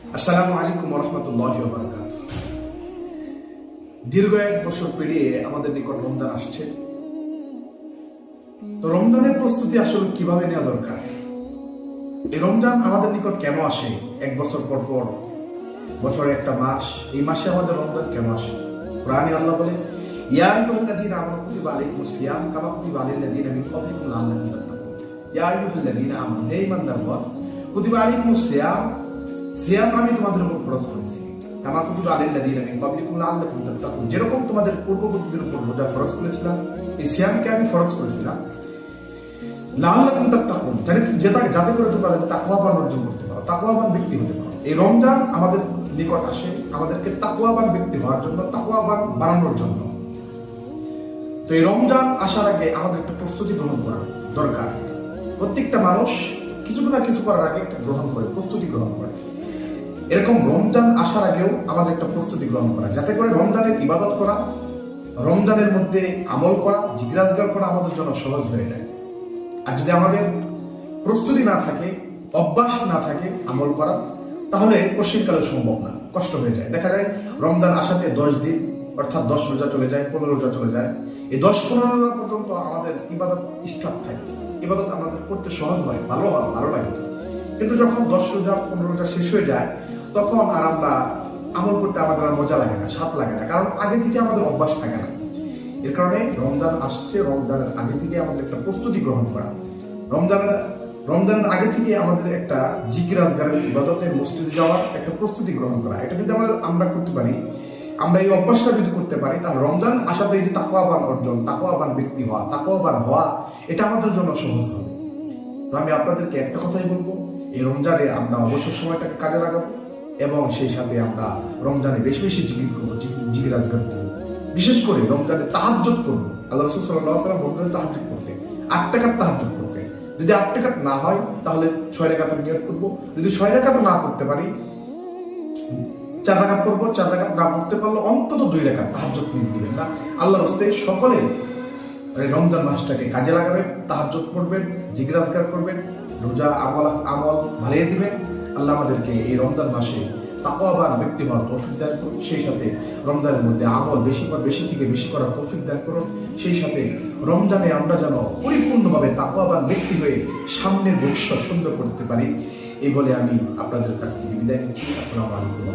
আসসালামু আলাইকুম ওয়া রাহমাতুল্লাহি ওয়া বারাকাতুহু। দীর্ঘ এক বছর পেরিয়ে আমাদের নিকট রমজান আসছে। তো রমজানের প্রস্তুতি আসলে কিভাবে নেওয়া দরকার? এই রমজান আমাদের নিকট কেন আসে? এক বছর পর পর, বছরের একটা মাস, এই মাসে আমাদের রমজান কেন আসে? কোরআনে আল্লাহ বলে, ইয়া আইয়ুহাল্লাযীনা আমানু কুতিবা আলাইকুমুস সিয়াম কামা কুতিবা আলাল লাযীনা মিন ক্বাবলিকুম লাআল্লাকুম তাত্তাকুন। ইয়া আইয়ুহাল্লাযীনা আমানু, হে ঈমানদারগণ, কুতিবা আলাইকুমুস সিয়াম, সিয়াম আমি তোমাদের উপর ফরজ করেছি। কামা কুতিবা আলাল লাযীনা মিন ক্বাবলিকুম লাআল্লাকুম তাত্তাকুন, যেরকম তোমাদের পূর্ববর্তীদের উপর রোজা ফরজ করেছিলাম, এই সিয়ামকে আমি ফরজ করেছিলাম লাআল্লাকুম তাত্তাকুন, যাতে করে তোমরা তাকওয়াবান অর্জন করতে পারো, তাকওয়াবান ব্যক্তি হতে পারো। এই রমজান আমাদের নিকট আসে আমাদেরকে তাকওয়াবান ব্যক্তি হওয়ার জন্য, তাকওয়াবান বানানোর জন্য। তো এই রমজান আসার আগে আমাদের একটা প্রস্তুতি গ্রহণ করা দরকার। প্রত্যেকটা মানুষ কিছু না কিছু করার আগে একটা প্রস্তুতি গ্রহণ করে। এরকম রমজান আসার আগেও আমাদের একটা প্রস্তুতি গ্রহণ করা, যাতে করে রমজানের ইবাদত করা, রমজানের মধ্যে আমল করা, জিকির আজকার করা আমাদের জন্য সহজ হয়ে যায়। আর যদি আমাদের প্রস্তুতি না থাকে, অভ্যাস না থাকে আমল করা, তাহলে কঠিনকালে সম্ভব না, কষ্ট হয়ে যায়। দেখা যায় রমজান আসাতে 10 দিন, অর্থাৎ 10 রোজা চলে যায়, 15 রোজা চলে যায়। এই 10-15 রোজা পর্যন্ত আমাদের ইবাদত স্টার্ট থাকে, ইবাদত আমাদের করতে সহজ হয়, ভালো লাগে। কিন্তু যখন 10 রোজা 15 রোজা শেষ হয়ে যায়, তখন আর আমরা আমল করতে আমাদের আর মজা লাগে না, স্বাদ লাগে না, কারণ আগে থেকে আমাদের অভ্যাস থাকে না। এর কারণে রমজান আসছে, রমজানের আগে থেকে আমাদের একটা প্রস্তুতি গ্রহণ করা, রমজানের আগে থেকে আমাদের একটা জিকির আজকারের ইবাদতের মসজিদে যাওয়ার একটা প্রস্তুতি গ্রহণ করা। এটা যদি আমরা করতে পারি, আমরা এই অভ্যাসটা যদি করতে পারি, তাহলে রমজান আসাতে এই যে তাকওয়াবান অর্জন, তাকওয়াবান ব্যক্তি হওয়া, তাকওয়াবান হওয়া, এটা আমাদের জন্য সহজ হবে। তো আমি আপনাদেরকে একটা কথাই বলবো, এই রমজানে আমরা অবসর সময়টাকে কাজে লাগাবো এবং সেই সাথে আমরা রমজানে বেশি বেশি জিকির করবো, জিকির আজকার করবো। বিশেষ করে রমজানে তাহাজ্জুদ করবো। আল্লাহ রাসূল সাল্লাল্লাহু আলাইহি ওয়াসাল্লাম বললেন তাহাজ্জুদ করতে, 8 রাকাত তাহাজ্জুদ করতে। যদি 8 রাকাত না হয়, তাহলে 6 রাকাতের নিয়ত করবো। যদি 6 রাকাত না করতে পারি, 4 রাকাত করবো। 4 রাকাত না করতে পারলে অন্তত 2 রাকাত তাহাজ্জুদ মিস দিবেন না। আল্লাহর রাস্তে সকলে রমজান মাসটাকে কাজে লাগাবেন, তাহাজ্জুদ করবেন, জিকির আজকার করবেন, রোজা আমল বাড়িয়ে দিবেন। আল্লাহ আমাদেরকে এই রমজান মাসে তাকওয়াবান ব্যক্তি হওয়ার তৌফিক দান করুন। সেই সাথে রমজানের মধ্যে আমল বেশি থেকে বেশি করার তৌফিক দান করুন। সেই সাথে রমজানে আমরা যেন পরিপূর্ণভাবে তাকওয়াবান ব্যক্তি হয়ে সামনের ভবিষ্যৎ সুন্দর করতে পারি। এই বলে আমি আপনাদের কাছ থেকে বিদায় নিচ্ছি। আসসালামু আলাইকুম।